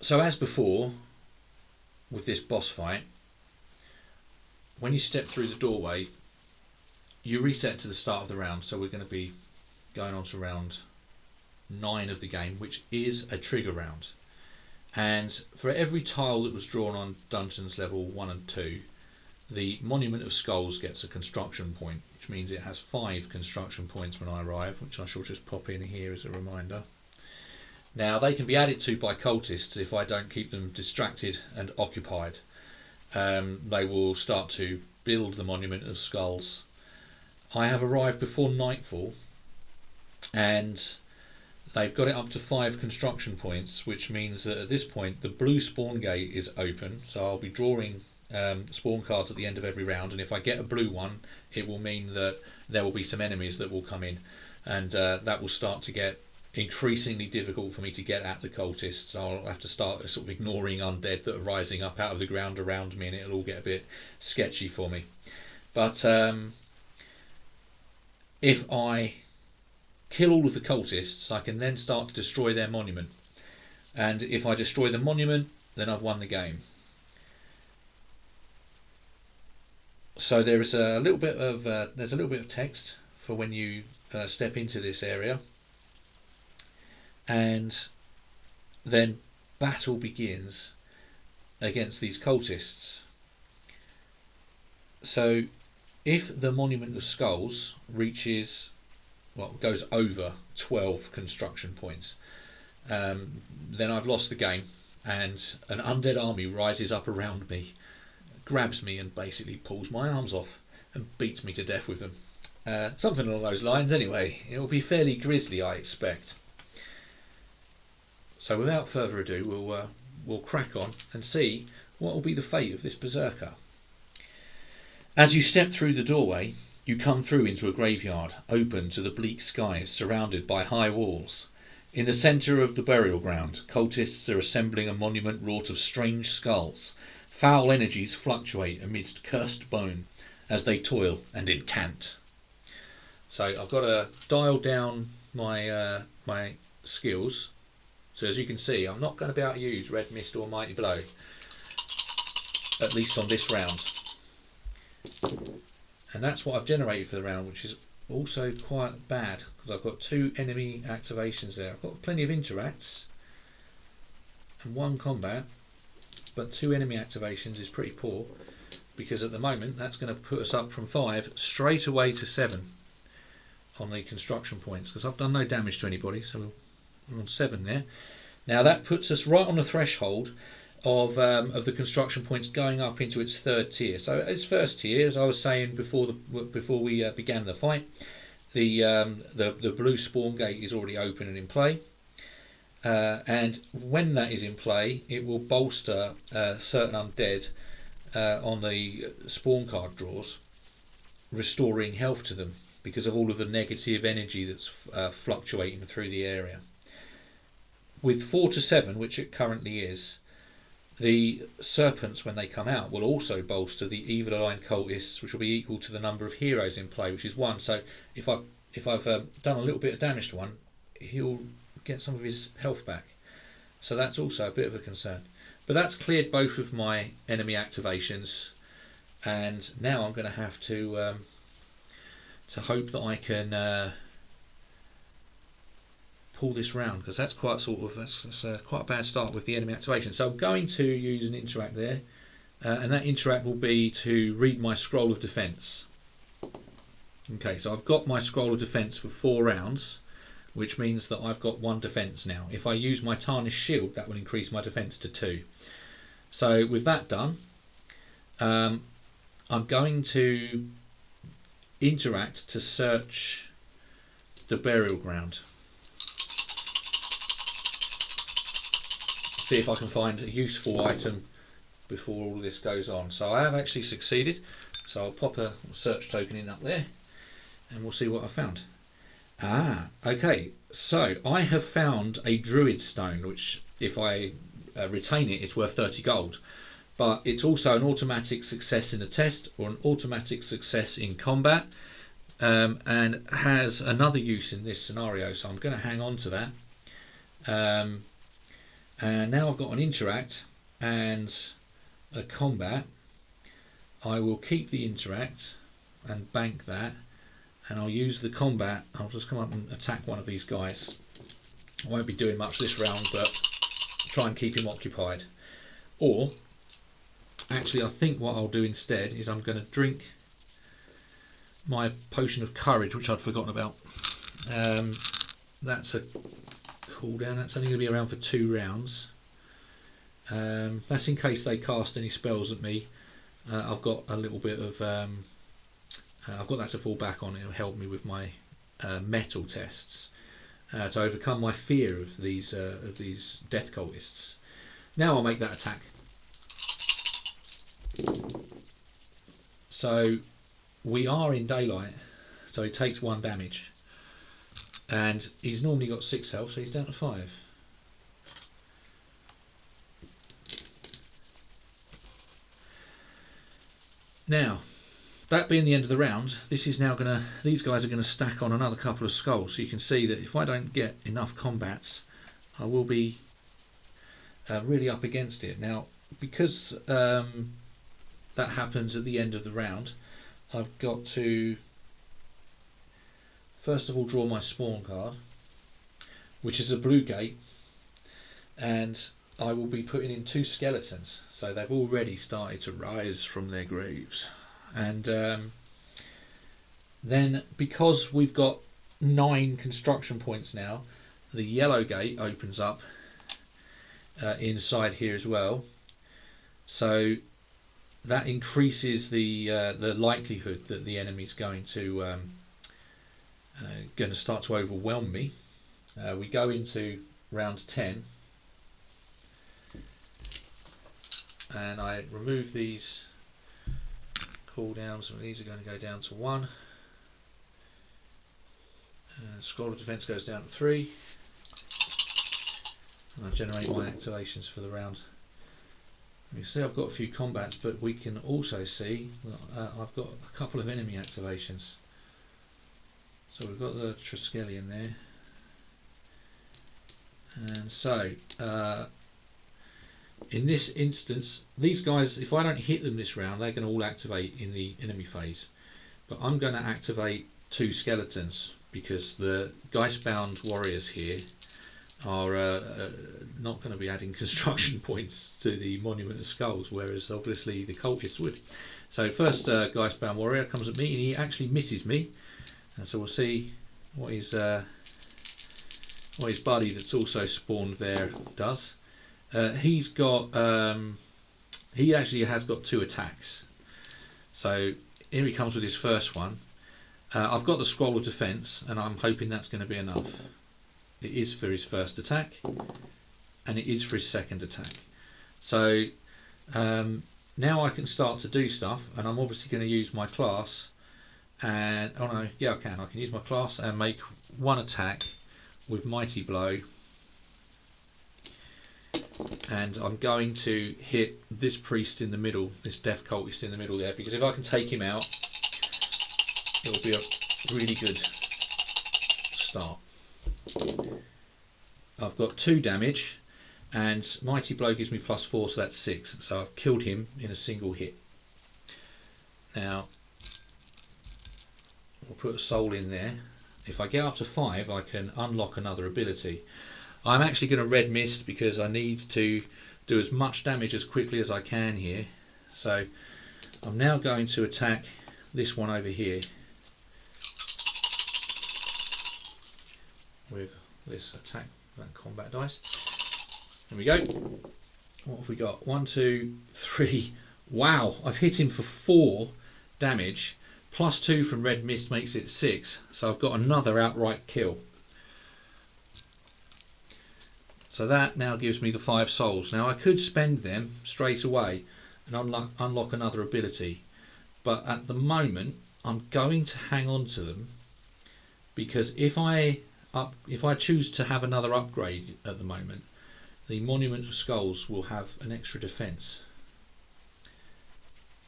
So as before, with this boss fight, when you step through the doorway, you reset to the start of the round. So we're going to be going on to round 9 of the game, which is a trigger round. And for every tile that was drawn on dungeons level 1 and 2, the Monument of Skulls gets a construction point, which means it has 5 construction points when I arrive, which I shall just pop in here as a reminder. Now they can be added to by cultists if I don't keep them distracted and occupied. They will start to build the Monument of Skulls. I have arrived before nightfall, and they've got it up to 5 construction points, which means that at this point the blue spawn gate is open, so I'll be drawing spawn cards at the end of every round, and if I get a blue one, it will mean that there will be some enemies that will come in, and that will start to get increasingly difficult for me to get at the cultists. I'll have to start sort of ignoring undead that are rising up out of the ground around me, and it'll all get a bit sketchy for me. But if I kill all of the cultists, I can then start to destroy their monument, and if I destroy the monument, then I've won the game. So there is a little bit of text for when you step into this area, and then battle begins against these cultists. So if the Monument of Skulls goes over 12 construction points, then I've lost the game, and an undead army rises up around me, grabs me and basically pulls my arms off and beats me to death with them. Something along those lines anyway. It will be fairly grisly, I expect. So without further ado, we'll crack on and see what will be the fate of this Berserker. As you step through the doorway, you come through into a graveyard, open to the bleak skies, surrounded by high walls. In the centre of the burial ground, cultists are assembling a monument wrought of strange skulls. Foul energies fluctuate amidst cursed bone as they toil and incant. So I've got to dial down my my skills. So as you can see, I'm not going to be able to use Red Mist or Mighty Blow, at least on this round. And that's what I've generated for the round, which is also quite bad, because I've got 2 enemy activations there. I've got plenty of interacts and 1 combat, but 2 enemy activations is pretty poor, because at the moment that's going to put us up from 5 straight away to 7 on the construction points, because I've done no damage to anybody, so we're on 7 there. Now that puts us right on the threshold of the construction points going up into its 3rd tier. So its 1st tier, as I was saying before we began the fight, the blue spawn gate is already open and in play, and when that is in play, it will bolster certain undead on the spawn card draws, restoring health to them because of all of the negative energy that's fluctuating through the area. With 4 to 7, which it currently is, the serpents, when they come out, will also bolster the evil aligned cultists, which will be equal to the number of heroes in play, which is 1. So if I've done a little bit of damage to one, he'll get some of his health back. So that's also a bit of a concern. But that's cleared both of my enemy activations, and now I'm going to have to hope that I can pull this round, because that's quite quite a bad start with the enemy activation. So I'm going to use an interact there, and that interact will be to read my scroll of defense. Okay, so I've got my scroll of defense for 4 rounds, which means that I've got 1 defense now. If I use my tarnished shield, that will increase my defense to 2. So with that done, I'm going to interact to search the burial ground. See if I can find a useful item before all this goes on. So I have actually succeeded, so I'll pop a search token in up there and we'll see what I found. Okay, so I have found a druid stone, which if I retain it, it's worth 30 gold, but it's also an automatic success in a test or an automatic success in combat, and has another use in this scenario, so I'm going to hang on to that. And now I've got an interact and a combat. I will keep the interact and bank that, and I'll use the combat. I'll just come up and attack one of these guys. I won't be doing much this round, but try and keep him occupied. Or actually, I think what I'll do instead is I'm going to drink my potion of courage, which I'd forgotten about. That's a cooldown. That's only going to be around for 2 rounds. That's in case they cast any spells at me. I've got a little bit of I've got that to fall back on. It'll help me with my metal tests to overcome my fear of these death cultists. Now I'll make that attack. So we are in daylight, so he takes 1 damage, and he's normally got 6 health, so he's down to 5. Now, that being the end of the round, these guys are gonna stack on another couple of skulls. So you can see that if I don't get enough combats, I will be really up against it. Now, because that happens at the end of the round, I've got to first of all draw my spawn card, which is a blue gate, and I will be putting in 2 skeletons. So they've already started to rise from their graves. And then because we've got 9 construction points now, the yellow gate opens up inside here as well. So that increases the likelihood that the enemy's going to start to overwhelm me. We go into round 10, and I remove these cooldowns. These are going to go down to 1. Scroll of defense goes down to 3, and I generate my activations for the round. You see I've got a few combats, but we can also see I've got a couple of enemy activations. So we've got the Triskelion there, and so in this instance, these guys, if I don't hit them this round, they're going to all activate in the enemy phase. But I'm going to activate 2 skeletons because the Geistbound warriors here are not going to be adding construction points to the Monument of Skulls, whereas obviously the cultists would. So first Geistbound warrior comes at me, and he actually misses me, and so we'll see what his buddy that's also spawned there does. He's got he actually has got 2 attacks. So here he comes with his first one. I've got the Scroll of Defense, and I'm hoping that's going to be enough. It is for his first attack, and it is for his second attack. So now I can start to do stuff, and I'm obviously going to use my class. And oh no, yeah, I can use my class and make 1 attack with Mighty Blow, and I'm going to hit this priest in the middle, this death cultist in the middle there, because if I can take him out, it'll be a really good start. I've got 2 damage, and Mighty Blow gives me +4, so that's 6. So I've killed him in a single hit. Now we'll put a soul in there. If I get up to 5, I can unlock another ability. I'm actually going to red mist because I need to do as much damage as quickly as I can here. So I'm now going to attack this one over here with this attack and combat dice. There we go. What have we got? 1, 2, 3. Wow, I've hit him for 4 damage. +2 from red mist makes it 6. So I've got another outright kill. So that now gives me the 5 souls. Now I could spend them straight away and unlock another ability, but at the moment I'm going to hang on to them, because if I choose to have another upgrade at the moment, the Monument of Skulls will have an extra defense.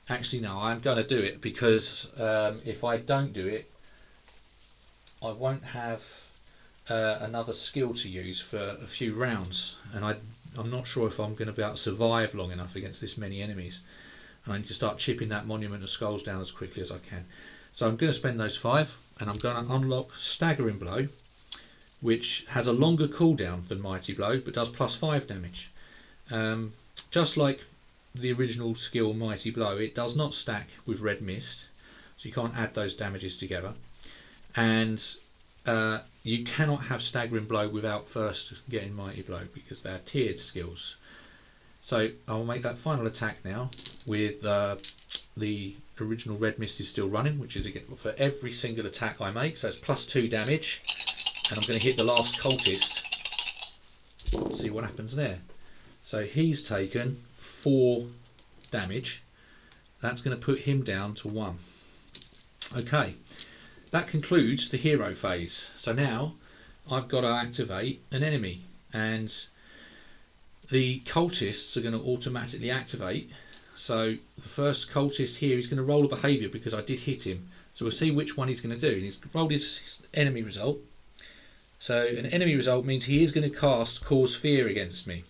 Actually no, I'm going to do it, because if I don't do it, I won't have another skill to use for a few rounds, and I I'm not sure if I'm going to be able to survive long enough against this many enemies. And I need to start chipping that Monument of Skulls down as quickly as I can. So I'm going to spend those 5, and I'm going to unlock Staggering Blow, which has a longer cooldown than Mighty Blow, but does +5 damage. Just like the original skill Mighty Blow, it does not stack with Red Mist, so you can't add those damages together. And you cannot have Staggering Blow without first getting Mighty Blow, because they're tiered skills. So I'll make that final attack now with the original Red Mist is still running, which is again for every single attack I make, so it's +2 damage. And I'm going to hit the last cultist. Let's see what happens there. So he's taken 4 damage. That's going to put him down to 1. Okay, that concludes the hero phase. So now I've got to activate an enemy, and the cultists are going to automatically activate. So the first cultist here is going to roll a behaviour because I did hit him. So we'll see which one he's going to do. And he's rolled his enemy result. So an enemy result means he is going to cast Cause Fear against me.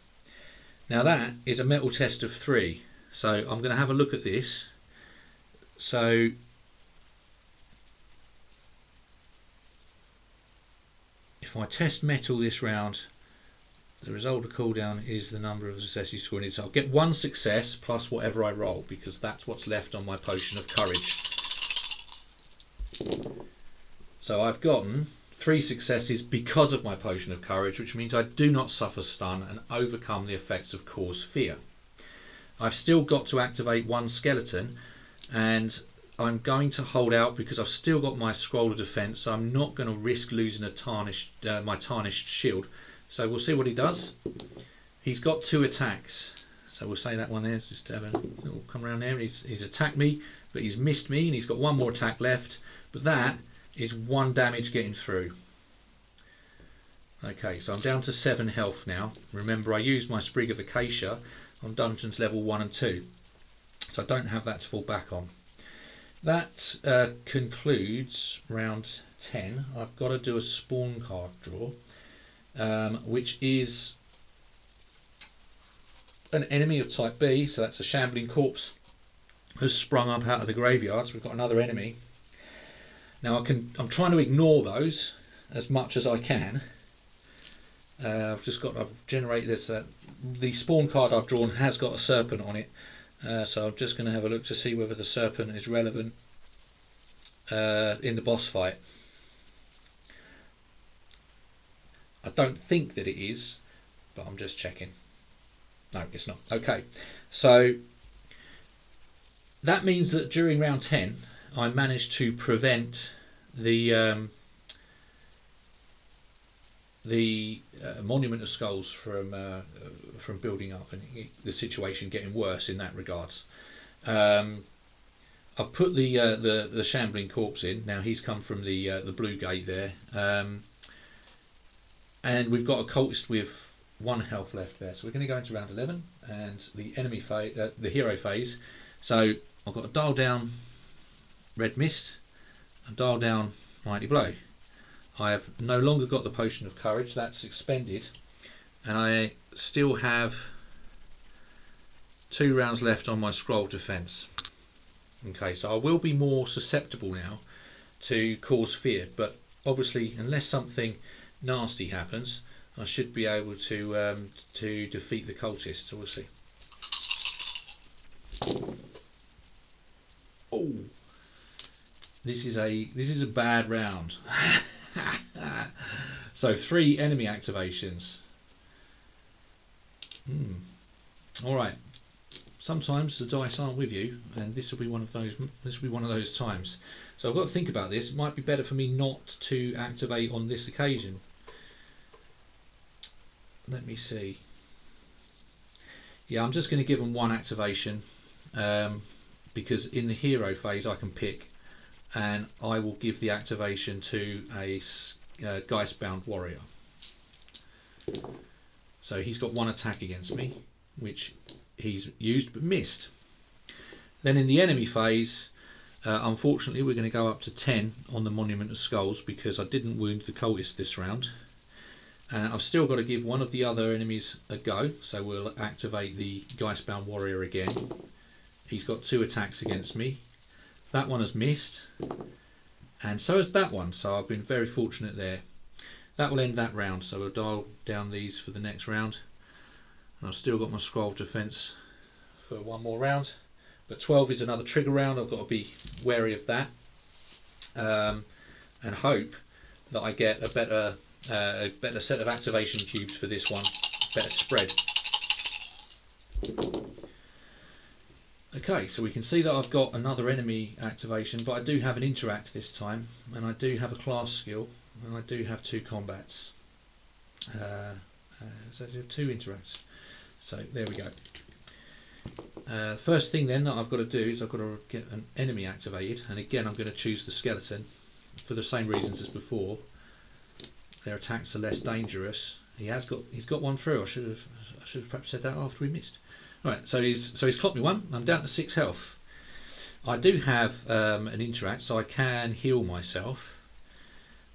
Now that is a metal test of 3. So I'm going to have a look at this. So if I test metal this round, the result of cooldown is the number of successes you score. So I'll get 1 success plus whatever I roll, because that's what's left on my potion of courage. So I've gotten 3 successes because of my potion of courage, which means I do not suffer stun and overcome the effects of Cause Fear. I've still got to activate 1 skeleton, and I'm going to hold out because I've still got my Scroll of Defense, so I'm not going to risk losing my tarnished shield. So we'll see what he does. He's got 2 attacks, so we'll say that one there. Just have a little come around there. He's attacked me, but he's missed me, and he's got 1 more attack left. But that is 1 damage getting through. Okay, so I'm down to 7 health now. Remember, I used my Sprig of Acacia on dungeons level 1 and 2, so I don't have that to fall back on. That concludes round 10. I've got to do a spawn card draw, which is an enemy of type B, so that's a Shambling Corpse has sprung up out of the graveyard, so we've got another enemy. Now I'm trying to ignore those as much as I can. I've generated this. The spawn card I've drawn has got a serpent on it, so I'm just going to have a look to see whether the serpent is relevant in the boss fight. I don't think that it is, but I'm just checking. No, it's not. Okay, so that means that during round 10 I managed to prevent the Monument of Skulls from building up and the situation getting worse in that regards. I've put the Shambling Corpse in. Now he's come from the blue gate there, and we've got a cultist with 1 health left there. So we're going to go into round 11 and the enemy phase, the hero phase. So I've got to dial down Red Mist and dial down Mighty Blow. I have no longer got the Potion of Courage, that's expended, and I still have 2 rounds left on my Scroll of Defense. Okay, so I will be more susceptible now to Cause Fear, but obviously unless something nasty happens, I should be able to defeat the cultist. So we'll see. Oh, this is a bad round. So 3 enemy activations. All right. Sometimes the dice aren't with you, and this will be one of those. This will be one of those times. So I've got to think about this. It might be better for me not to activate on this occasion. Let me see. Yeah, I'm just going to give them 1 activation, because in the hero phase I can pick, and I will give the activation to a Geistbound warrior. So he's got 1 attack against me, which he's used but missed. Then in the enemy phase, unfortunately we're going to go up to 10 on the Monument of Skulls because I didn't wound the cultist this round. I've still got to give one of the other enemies a go, so we'll activate the Geistbound Warrior again. He's got 2 attacks against me. That one has missed, and so has that one, so I've been very fortunate there. That will end that round, so we'll dial down these for the next round. And I've still got my scroll defense for one more round, but 12 is another trigger round. I've got to be wary of that, and hope that I get a better set of activation cubes for this one, better spread. Okay, so we can see that I've got another enemy activation, but I do have an interact this time, and I do have a class skill, and I do have 2 combats. So 2 interacts. So there we go. First thing then that I've got to do is I've got to get an enemy activated, and again I'm going to choose the skeleton for the same reasons as before. Their attacks are less dangerous. He's got one through. I should have perhaps said that after we missed. Right, so he's clocked me one. I'm down to 6 health. I do have an interact, so I can heal myself,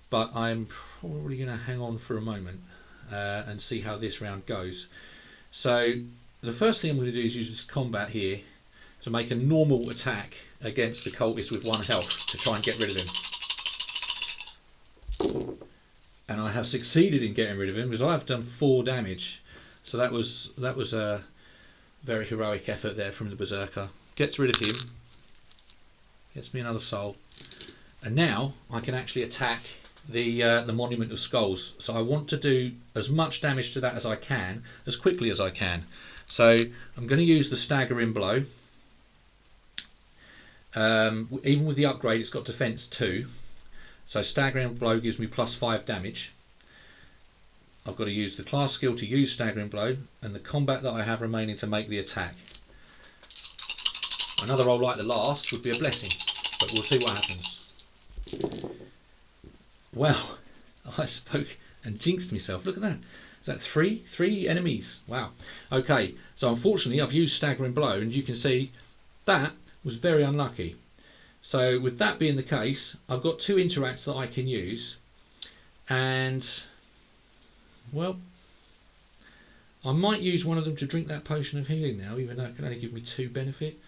but I'm probably going to hang on for a moment and see how this round goes. So the first thing I'm going to do is use this combat here to make a normal attack against the cultist with 1 health to try and get rid of him. And I have succeeded in getting rid of him because I have done 4 damage. So that was a very heroic effort there from the Berserker. Gets rid of him, gets me another soul, and now I can actually attack the Monument of Skulls. So I want to do as much damage to that as I can, as quickly as I can. So I'm going to use the staggering blow. Even with the upgrade, it's got defense 2. So staggering blow gives me +5 damage. I've got to use the class skill to use staggering blow, and the combat that I have remaining to make the attack. Another roll like the last would be a blessing, but we'll see what happens. Well, I spoke and jinxed myself. Look at that. Is that 3? 3 enemies. Wow. Okay, so unfortunately I've used staggering blow, and you can see that was very unlucky. So with that being the case, I've got 2 interacts that I can use, and well, I might use one of them to drink that potion of healing now, even though it can only give me 2 benefit.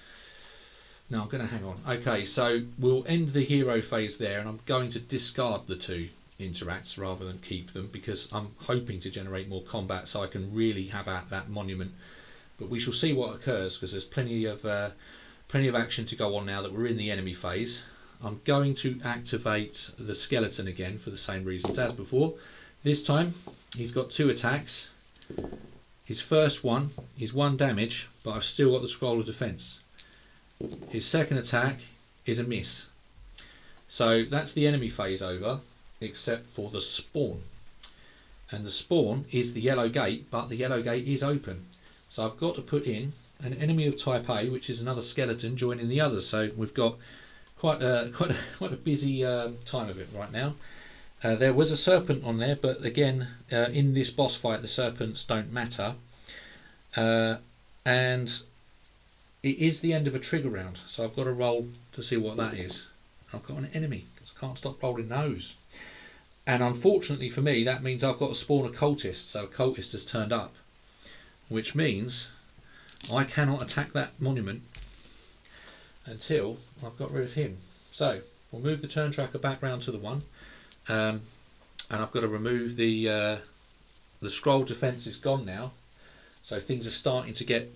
No, I'm going to hang on. Okay, so we'll end the hero phase there, and I'm going to discard the 2 interacts rather than keep them, because I'm hoping to generate more combat so I can really have at that monument. But we shall see what occurs, because there's plenty of action to go on now that we're in the enemy phase. I'm going to activate the skeleton again for the same reasons as before. This time he's got 2 attacks. His first one is 1 damage, but I've still got the scroll of defense. His second attack is a miss. So that's the enemy phase over, except for the spawn. And the spawn is the yellow gate, but the yellow gate is open. So I've got to put in an enemy of type A, which is another skeleton joining the others. So we've got quite a busy time of it right now. There was a serpent on there, but again, in this boss fight, the serpents don't matter. And it is the end of a trigger round, so I've got to roll to see what that is. I've got an enemy, because I can't stop rolling those. And unfortunately for me, that means I've got to spawn a cultist, so a cultist has turned up. Which means I cannot attack that monument until I've got rid of him. So we'll move the turn tracker back round to the 1. And I've got to remove the scroll defense is gone now, so things are starting to get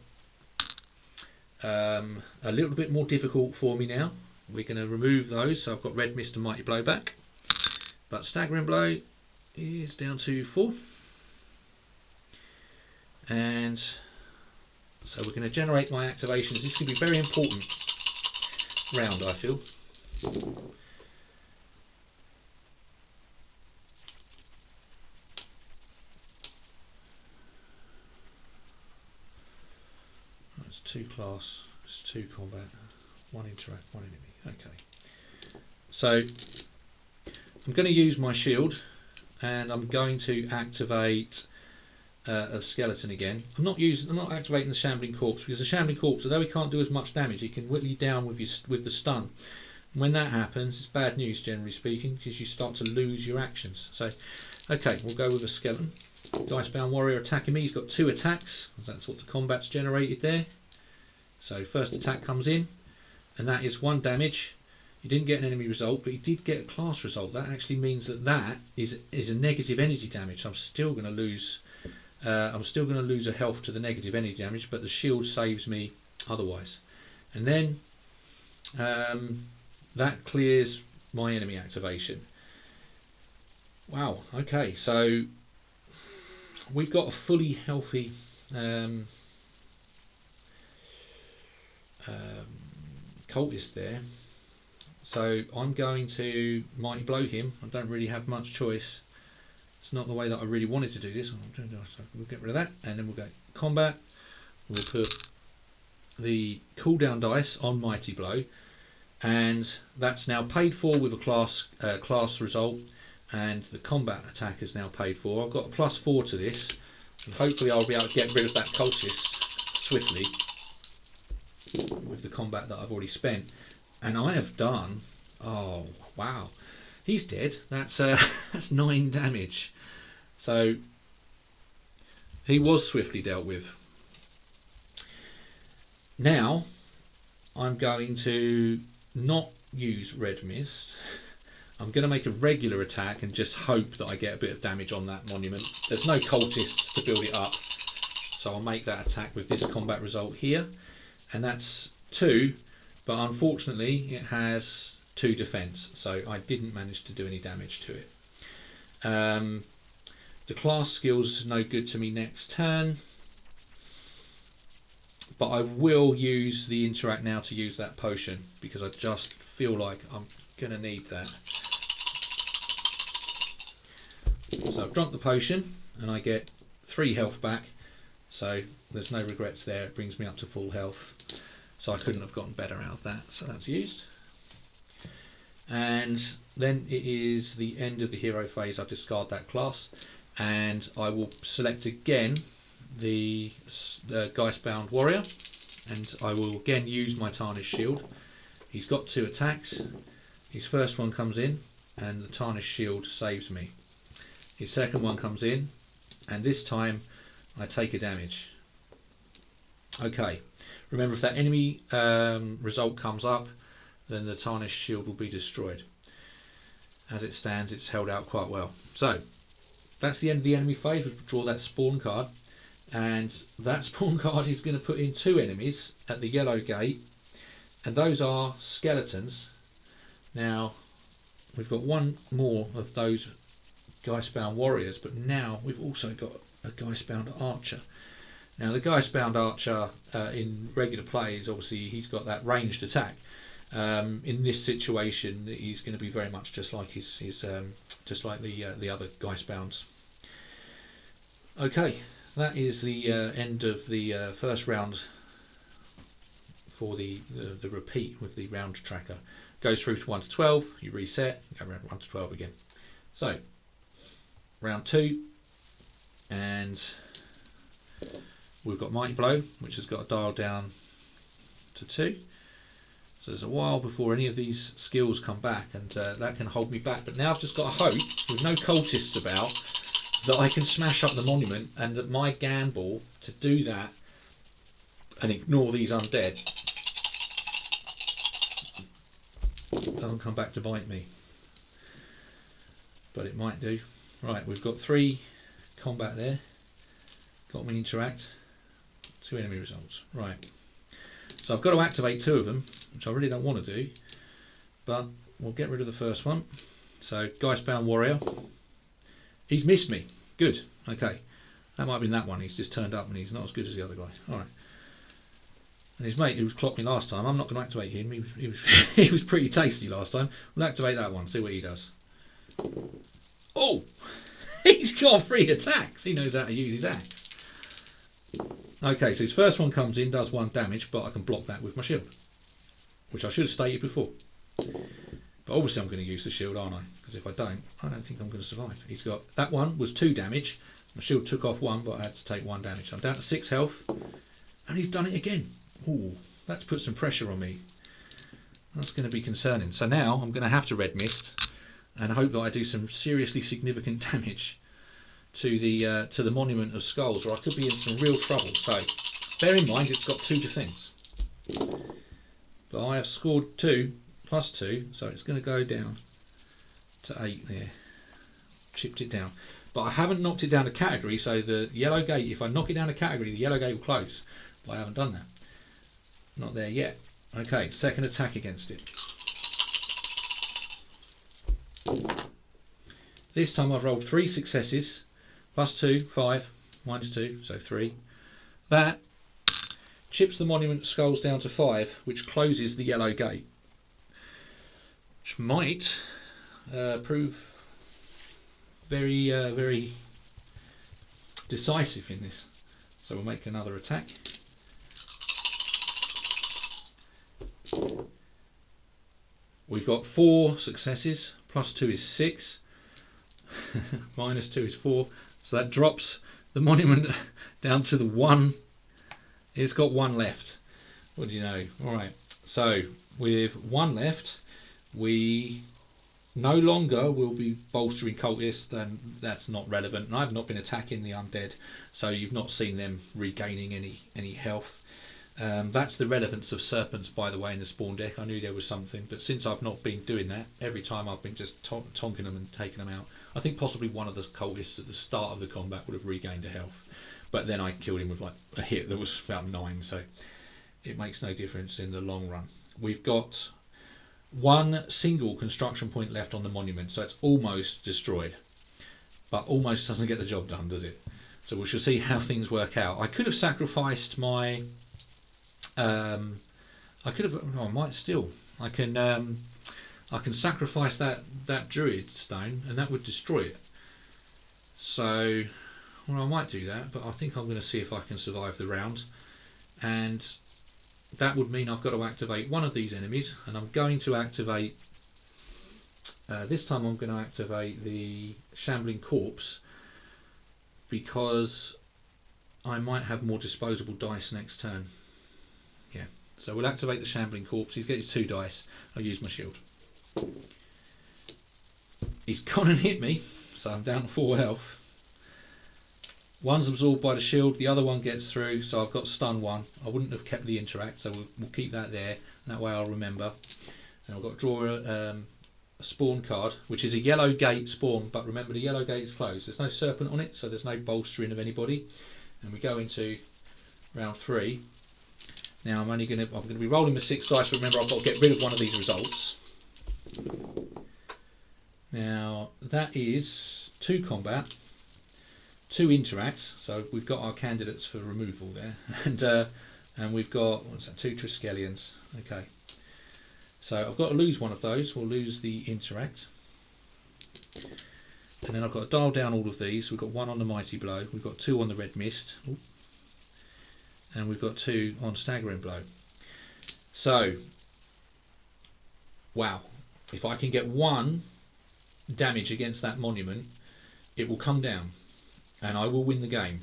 a little bit more difficult for me now. We're going to remove those, so I've got red mist and mighty blow back, but staggering blow is down to 4, and so we're going to generate my activations. This is going to be a very important round, I feel. It's 2 class, it's 2 combat, 1 interact, 1 enemy. Okay, so I'm going to use my shield, and I'm going to activate a skeleton again. I'm not activating the shambling corpse, because the shambling corpse, although he can't do as much damage, he can whittle you down with the stun. When that happens, it's bad news, generally speaking, because you start to lose your actions. So, okay, we'll go with a skeleton. Dicebound warrior attacking me. He's got 2 attacks. That's what the combat's generated there. So first attack comes in, and that is 1 damage. He didn't get an enemy result, but he did get a class result. That actually means that that is a negative energy damage. I'm still going to lose. I'm still going to lose a health to the negative energy damage, but the shield saves me otherwise. And then that clears my enemy activation. Wow. Okay, so we've got a fully healthy cultist there. So I'm going to Mighty Blow him. I don't really have much choice. It's not the way that I really wanted to do this. So we'll get rid of that, and then we'll go combat. We'll put the cooldown dice on Mighty Blow, and that's now paid for with a class result, and the combat attack is now paid for. I've got a +4 to this, and hopefully I'll be able to get rid of that cultist swiftly with the combat that I've already spent. And I have done, oh wow, he's dead. That's 9 damage. So he was swiftly dealt with. Now I'm going to not use Red Mist. I'm going to make a regular attack and just hope that I get a bit of damage on that monument. There's no cultists to build it up, so I'll make that attack with this combat result here, and that's 2. But unfortunately it has 2 defense, so I didn't manage to do any damage to it. The class skill's no good to me next turn, but I will use the interact now to use that potion, because I just feel like I'm going to need that. So I've drunk the potion and I get 3 health back, so there's no regrets there. It brings me up to full health. So I couldn't have gotten better out of that, so that's used. And then it is the end of the hero phase. I discard that class, and I will select again the Geistbound warrior, and I will again use my tarnished shield. He's got 2 attacks. His first one comes in, and the tarnished shield saves me. His second one comes in, and this time I take a damage. Okay. Remember, if that enemy result comes up, then the tarnished shield will be destroyed. As it stands, it's held out quite well. So that's the end of the enemy phase. We draw that spawn card, and that spawn card is going to put in 2 enemies at the yellow gate, and those are skeletons. Now we've got 1 more of those Geistbound warriors, but now we've also got a Geistbound archer. Now the Geistbound archer in regular play is obviously, he's got that ranged attack. In this situation, he's going to be very much just like just like the other Geistbounds. Okay, that is the end of the first round for the repeat with the round tracker. Goes through to 1 to 12. You reset, go around 1 to 12 again. So round 2, and we've got Mighty Blow, which has got a dial down to 2. So there's a while before any of these skills come back, and that can hold me back. But now I've just got to hope, with no cultists about, that I can smash up the monument, and that my gamble to do that and ignore these undead doesn't come back to bite me. But it might do. Right, we've got 3 combat there. Got me interact. 2 enemy results. Right. So I've got to activate 2 of them, which I really don't want to do. But we'll get rid of the first one. So Geistbound warrior. He's missed me. Good. Okay. That might have been that one. He's just turned up and he's not as good as the other guy. Alright. And his mate who clocked me last time, I'm not going to activate him. He was pretty tasty last time. We'll activate that one, see what he does. Oh! He's got 3 attacks. He knows how to use his axe. Okay, so his first one comes in, does 1 damage, but I can block that with my shield, which I should have stated before. But obviously I'm going to use the shield, aren't I? Because if I don't think I'm going to survive. He's got, that one was 2 damage. My shield took off 1, but I had to take 1 damage. So I'm down to 6 health, and he's done it again. Ooh, that's put some pressure on me. That's going to be concerning. So now I'm going to have to red mist and hope that I do some seriously significant damage to the Monument of Skulls, or I could be in some real trouble. So bear in mind it's got 2 defence. But I have scored 2 plus 2, so it's going to go down to 8 there. Chipped it down. But I haven't knocked it down a category, so the yellow gate, if I knock it down a category, the yellow gate will close. But I haven't done that. Not there yet. Okay, second attack against it. This time I've rolled 3 successes, plus 2, 5, minus 2, so 3. That chips the Monument of Skulls down to 5, which closes the yellow gate. Which might prove very, very decisive in this. So we'll make another attack. We've got 4 successes, plus 2 is 6, minus 2 is 4, so that drops the monument down to the 1. It's got 1 left. What do you know? Alright, so with 1 left, we no longer will be bolstering cultists, and that's not relevant. And I've not been attacking the undead, so you've not seen them regaining any health. That's the relevance of serpents, by the way, in the spawn deck. I knew there was something, but since I've not been doing that, every time I've been just tonking them and taking them out. I think possibly one of the cultists at the start of the combat would have regained a health, but then I killed him with like a hit that was about 9, so it makes no difference in the long run. We've got 1 single construction point left on the monument, so it's almost destroyed, but almost doesn't get the job done, does it? So we shall see how things work out. I could have sacrificed my I might still. I can sacrifice that druid stone, and that would destroy it. So, well, I might do that, but I think I'm going to see if I can survive the round, and that would mean I've got to activate one of these enemies, and I'm going to activate. This time I'm going to activate the Shambling Corpse, because I might have more disposable dice next turn. Yeah, so we'll activate the Shambling Corpse. He gets 2 dice. I'll use my shield. He's gone and hit me, so I'm down to 4 health. One's absorbed by the shield, the other one gets through, so I've got stun 1. I wouldn't have kept the interact, so we'll keep that there, and that way I'll remember. And I've got to draw a spawn card, which is a yellow gate spawn, but remember the yellow gate is closed. There's no serpent on it, so there's no bolstering of anybody. And we go into round 3. Now I'm going to be rolling with 6 dice. Remember, I've got to get rid of one of these results. Now that is 2 combat, 2 interacts. So we've got our candidates for removal there, and we've got, what's that, 2 Triskelions. Okay, so I've got to lose one of those. We'll lose the interact, and then I've got to dial down all of these. We've got 1 on the Mighty Blow. We've got 2 on the Red Mist. Ooh. And we've got 2 on Staggering Blow. So, wow, if I can get 1 damage against that monument, it will come down and I will win the game.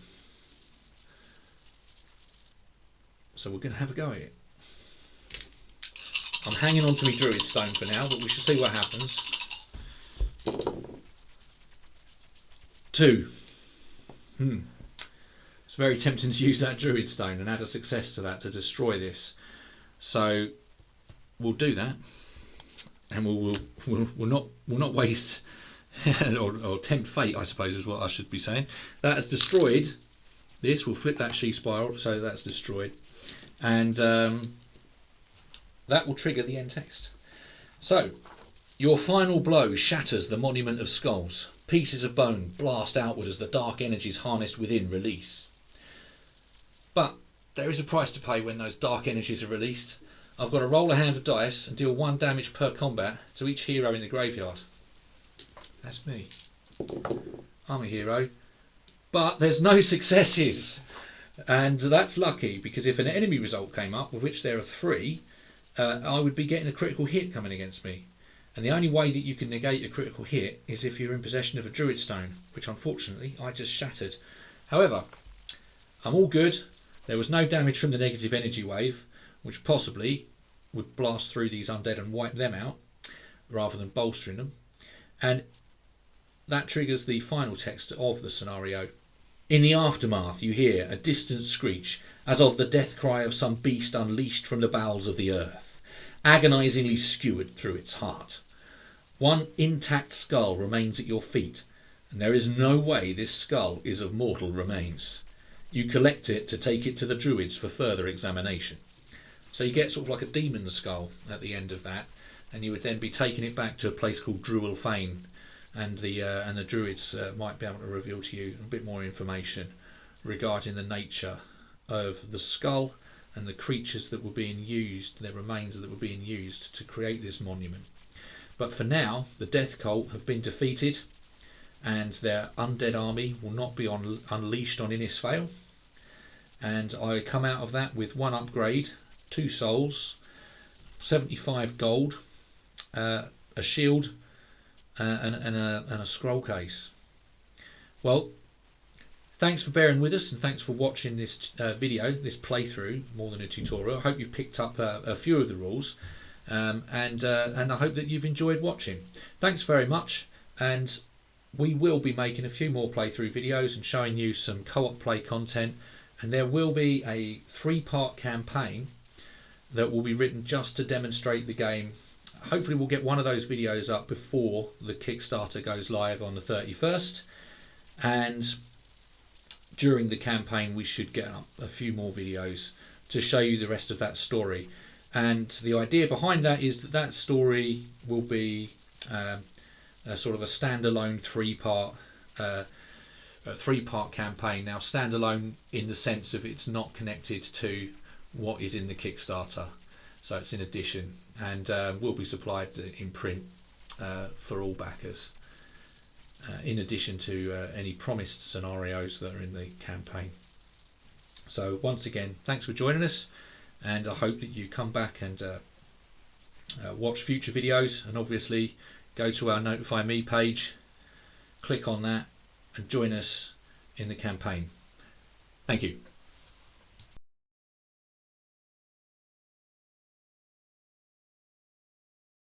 So we're going to have a go at it. I'm hanging on to my Druid Stone for now, but we shall see what happens. 2. It's very tempting to use that Druid Stone and add a success to that to destroy this. So we'll do that, and we'll not waste or tempt fate, I suppose is what I should be saying. That has destroyed this. We'll flip that She Spiral, so that's destroyed, and that will trigger the end text. So your final blow shatters the Monument of Skulls. Pieces of bone blast outward as the dark energies harnessed within release. But there is a price to pay when those dark energies are released. I've got to roll a hand of dice and deal 1 damage per combat to each hero in the graveyard. That's me. I'm a hero. But there's no successes. And that's lucky, because if an enemy result came up, of which there are 3, I would be getting a critical hit coming against me. And the only way that you can negate a critical hit is if you're in possession of a Druid Stone, which unfortunately I just shattered. However, I'm all good. There was no damage from the negative energy wave, which possibly would blast through these undead and wipe them out rather than bolstering them. And that triggers the final text of the scenario. In the aftermath you hear a distant screech as of the death cry of some beast unleashed from the bowels of the earth, agonizingly skewered through its heart. One intact skull remains at your feet, and there is no way this skull is of mortal remains. You collect it to take it to the druids for further examination. So you get sort of like a demon skull at the end of that, and you would then be taking it back to a place called Druil Fane, and the druids might be able to reveal to you a bit more information regarding the nature of the skull and the creatures that were being used, their remains that were being used to create this monument. But for now, the Death Cult have been defeated, and their undead army will not be unleashed on Innisfail. And I come out of that with 1 upgrade, 2 souls, 75 gold, a shield, and a scroll case. Well, thanks for bearing with us, and thanks for watching this video, this playthrough, more than a tutorial. I hope you've picked up a few of the rules, and I hope that you've enjoyed watching. Thanks very much, and we will be making a few more playthrough videos and showing you some co-op play content, and there will be a 3-part campaign that will be written just to demonstrate the game. Hopefully we'll get one of those videos up before the Kickstarter goes live on the 31st, and during the campaign we should get up a few more videos to show you the rest of that story. And the idea behind that is that that story will be a sort of a standalone 3-part campaign. Now, standalone in the sense of it's not connected to what is in the Kickstarter, so it's in addition, and will be supplied in print for all backers, in addition to any promised scenarios that are in the campaign. So once again, thanks for joining us, and I hope that you come back and watch future videos, and obviously go to our Notify Me page, click on that and join us in the campaign. Thank you.